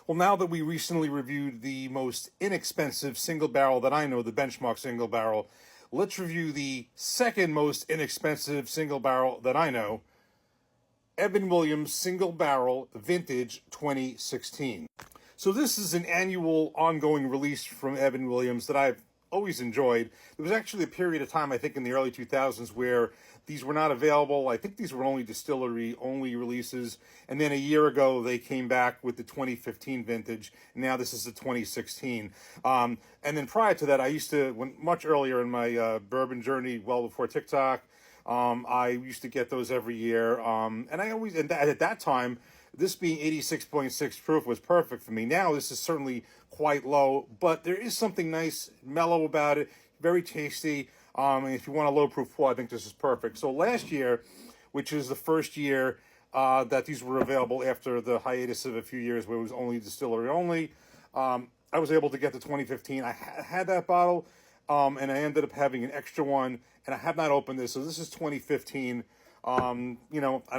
Well, now that we recently reviewed the most inexpensive single barrel that I know, the Benchmark single barrel, let's review the second most inexpensive single barrel that I know, Evan Williams Single Barrel Vintage 2016. So this is an annual ongoing release from Evan Williams that I've always enjoyed. There was actually a period of time, I think in the early 2000s, where these were not available. I think these were only distillery-only releases. And then a year ago, they came back with the 2015 vintage. And now this is the 2016. And then prior to that, I used to, much earlier in my bourbon journey, well before TikTok, I used to get those every year. And at that time, this being 86.6 proof was perfect for me. Now, this is certainly quite low, but there is something nice, mellow about it, very tasty. And if you want a low proof pour, I think this is perfect. So last year, which is the first year that these were available after the hiatus of a few years where it was only distillery only, I was able to get the 2015. I had that bottle, and I ended up having an extra one, and I have not opened this. So this is 2015. I don't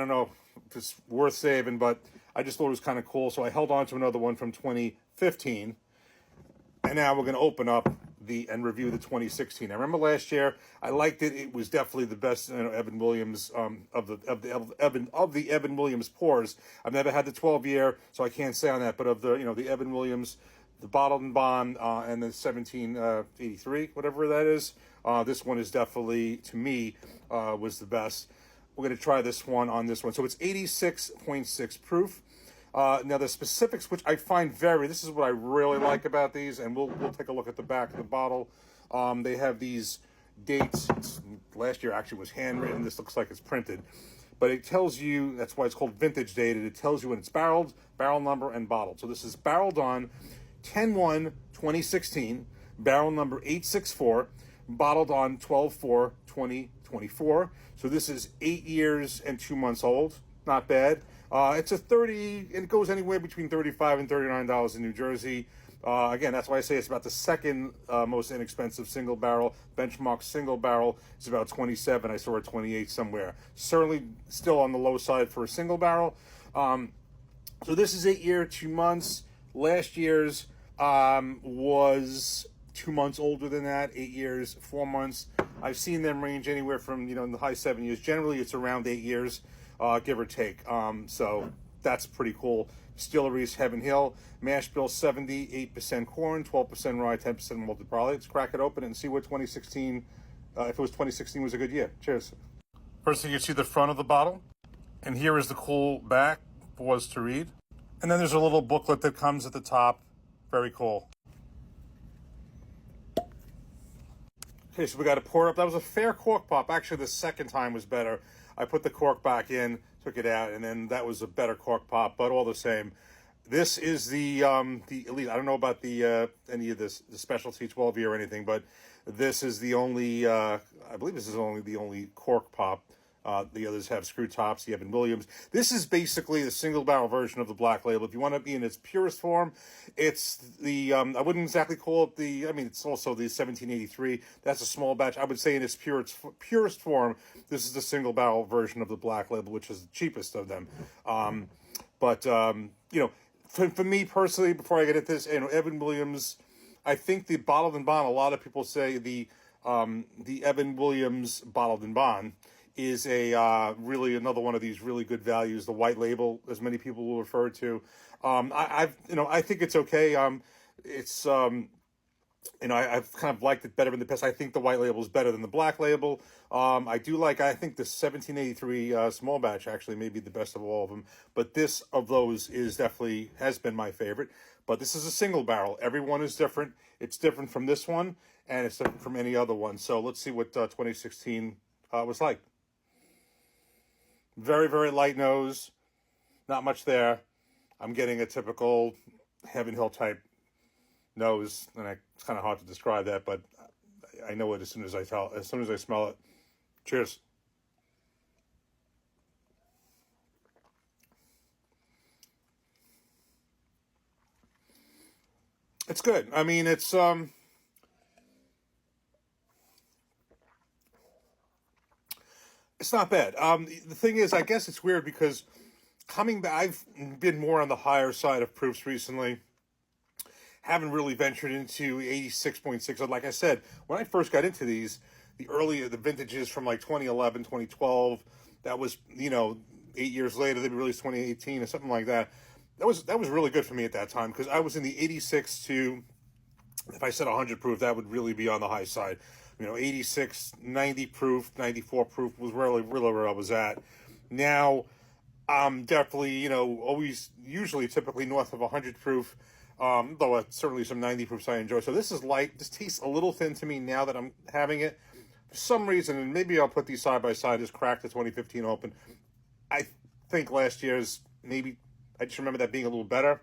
know if it's worth saving, but I just thought it was kind of cool. So I held on to another one from 2015. And now we're going to open up and review the 2016. I remember last year, I liked it. It was definitely the best, Evan Williams, of the Evan Williams pours. I've never had the 12-year, so I can't say on that, but of the Evan Williams, the Bottled and Bond, and the 1783, whatever that is, this one is definitely, to me, was the best. We're going to try this one on this one. So it's 86.6 proof. Now the specifics, which I find this is what I really like about these, and we'll take a look at the back of the bottle. They have these dates. Last year actually was handwritten. This looks like it's printed. But it tells you, that's why it's called vintage dated. It tells you when it's barreled, barrel number, and bottled. So this is barreled on 10/1/2016, barrel number 864, bottled on 12/4/2024. So this is 8 years and 2 months old. Not bad. It's a 30, and it goes anywhere between $35 and $39 in New Jersey. Again, that's why I say it's about the second most inexpensive single barrel. Benchmark single barrel is about 27. I saw it 28 somewhere. Certainly still on the low side for a single barrel. So this is 8 year, 2 months. Last year's was 2 months older than that, 8 years, 4 months. I've seen them range anywhere from, in the high 7 years. Generally, it's around 8 years, give or take. So that's pretty cool. Distilleries, Heaven Hill, mash bill 78% corn, 12% rye, 10% malted barley. Let's crack it open and see what 2016, if it was 2016 was a good year. Cheers. First thing, you see the front of the bottle. And here is the cool back for us to read. And then there's a little booklet that comes at the top. Very cool. Okay, so we got to pour it up. That was a fair cork pop. Actually, the second time was better. I put the cork back in, took it out, and then that was a better cork pop, but all the same. This is the elite. I don't know about the any of the specialty 12-year or anything, but this is the only, I believe this is only the only cork pop. The others have screw tops, the Evan Williams. This is basically the single barrel version of the Black Label. If you want to be in its purest form, it's the, I wouldn't exactly call it it's also the 1783. That's a small batch. I would say in its purest form, this is the single barrel version of the Black Label, which is the cheapest of them. For me personally, before I get into this, Evan Williams, I think the Bottled and Bond, a lot of people say the Evan Williams Bottled and Bond is a really another one of these really good values. The white label, as many people will refer to. I think it's okay. I've kind of liked it better in the past. I think the white label is better than the black label. I think the 1783 small batch actually may be the best of all of them. But this of those has been my favorite. But this is a single barrel. Every one is different. It's different from this one, and it's different from any other one. So let's see what 2016 was like. Very, very light nose. Not much there. I'm getting a typical Heaven Hill type nose, and it's kind of hard to describe that, but I know it as soon as I smell it. Cheers. It's good. I mean, it's not bad. The thing is, I guess it's weird because coming back, I've been more on the higher side of proofs recently. Haven't really ventured into 86.6. Like I said, when I first got into these, the vintages from like 2011, 2012, that was, 8 years later, they released 2018 or something like that. That was really good for me at that time, because I was in the 86 to, if I said 100 proof, that would really be on the high side. 86, 90 proof, 94 proof was really where I was at. Now, I'm definitely, always, usually, typically north of 100 proof, though certainly some 90 proofs I enjoy. So this is light. This tastes a little thin to me now that I'm having it. For some reason, and maybe I'll put these side by side, is Cracked the 2015 Open. I think last year's, maybe, I just remember that being a little better.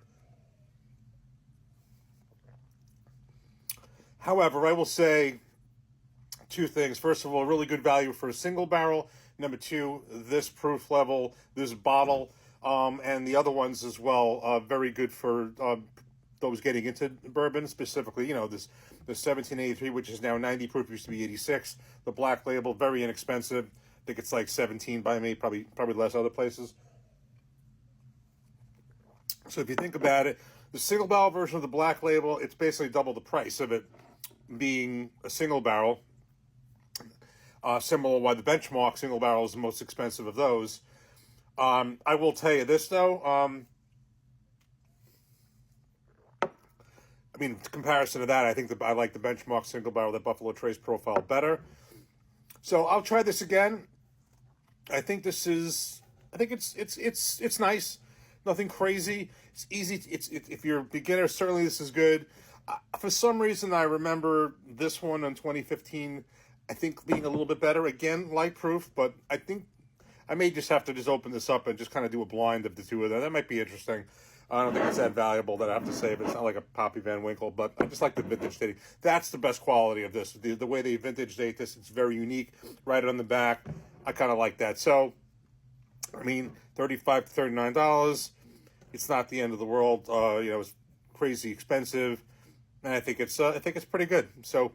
However, I will say two things. First of all, really good value for a single barrel. Number two, this proof level, this bottle, and the other ones as well, very good for those getting into bourbon, specifically, this the 1783, which is now 90 proof, used to be 86. The Black Label, very inexpensive. I think it's like 17 by me, probably less other places. So if you think about it, the single barrel version of the Black Label, it's basically double the price of it being a single barrel. Similar why the Benchmark single barrel is the most expensive of those. I will tell you this, though. In comparison to that, I think I like the Benchmark single barrel, the Buffalo Trace profile, better. So I'll try this again. I think it's nice. Nothing crazy. It's easy. If you're a beginner, certainly this is good. For some reason, I remember this one in 2015, I think, being a little bit better. Again, light proof, but I think I may just have to open this up and just kind of do a blind of the two of them. That might be interesting. I don't think it's that valuable that I have to say, but it's not like a Poppy Van Winkle, but I just like the vintage dating. That's the best quality of this. The way they vintage date this, it's very unique. Right on the back. I kind of like that. So, $35 to $39. It's not the end of the world. It's crazy expensive, and I think it's pretty good. So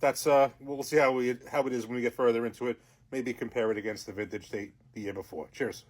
that's we'll see how it is when we get further into it. Maybe compare it against the vintage date the year before. Cheers.